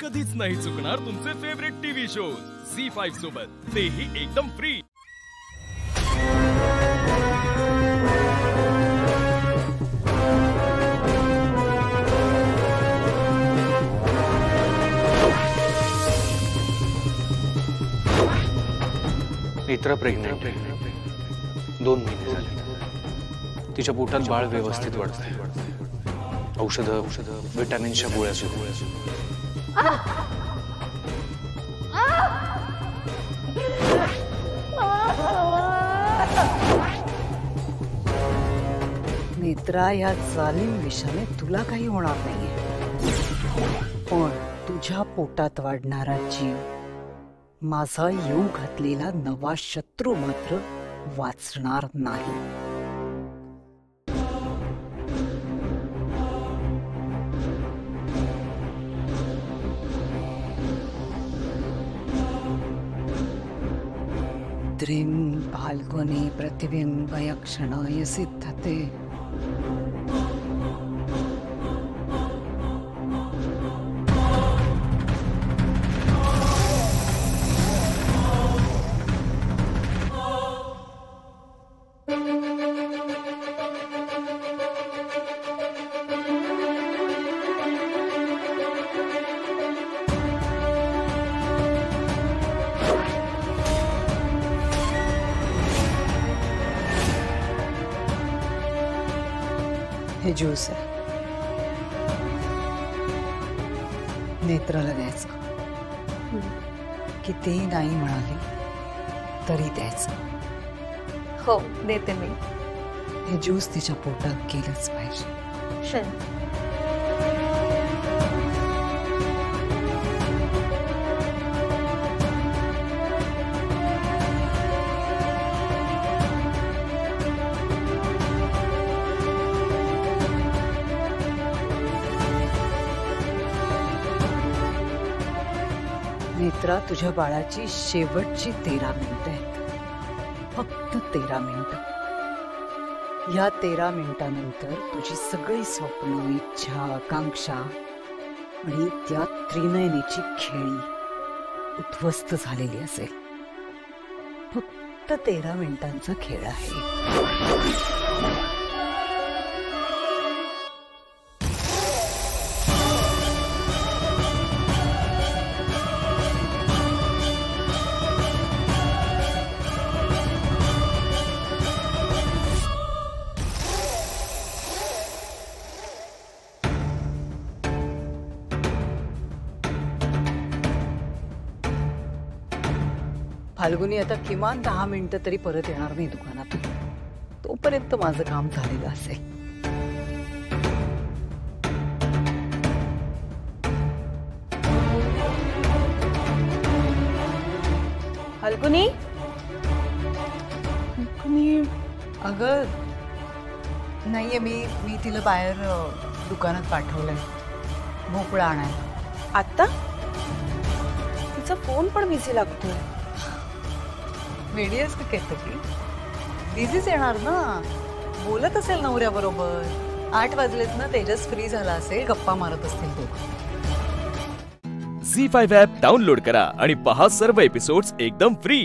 कधीच नाही चुकणार तुमचे फेवरेट टीव्ही शोज झी5 सोबत, तेही एकदम फ्री। नेत्रा प्रेग्नेंट आहे। 2 महिने झाले। तिच्या पोटात बाळ व्यवस्थित वाढतंय। औषधं विटॅमिनच्या गोळ्या सुरू। नेत्रा, या जालिम विषाने तुला काही होणार नाहीये, पण तुझ्या पोटात वाढणारा जीव, माझा येऊ घातलेला नवा शत्रू मात्र वाचणार नाही। त्रिं फाल्गुनी प्रतिबिंबय क्षणाय सिद्धते। हे ज्यूस आहे, नेत्राला द्यायचं। कितीही नाही म्हणाली तरी द्यायचं। हो, देते मी। हे ज्यूस तिच्या पोटात गेलंच पाहिजे। नेत्रा, तुझ्या बाळाची शेवटची 13 मिनिटं आहेत, फक्त 13 मिनिटं। या 13 मिनिटांनंतर तुझी सगळी स्वप्न, इच्छा, आकांक्षा आणि त्या त्रिनयनीची खेळी उद्ध्वस्त झालेली असेल। फक्त 13 मिनिटांचा खेळ आहे। फाल्गुनी आता किमान 10 मिनिटं तरी परत येणार नाही दुकानातून, तोपर्यंत माझं काम झालेलं असेल। फाल्गुनी, अगं नाहीये, मी तिला बाहेर दुकानात पाठवलंय भोपळा आणायला। आता तिचा फोन पण बिझी लागतोय। वेळीच का केतकी, बिझीच येणार ना, बोलत असेल नवऱ्याबरोबर। 8 वाजलेत ना, तेजस फ्री झाला असेल, गप्पा मारत असतील दोघं। झी5 ॲप डाउनलोड करा आणि पहा सर्व एपिसोड्स एकदम फ्री।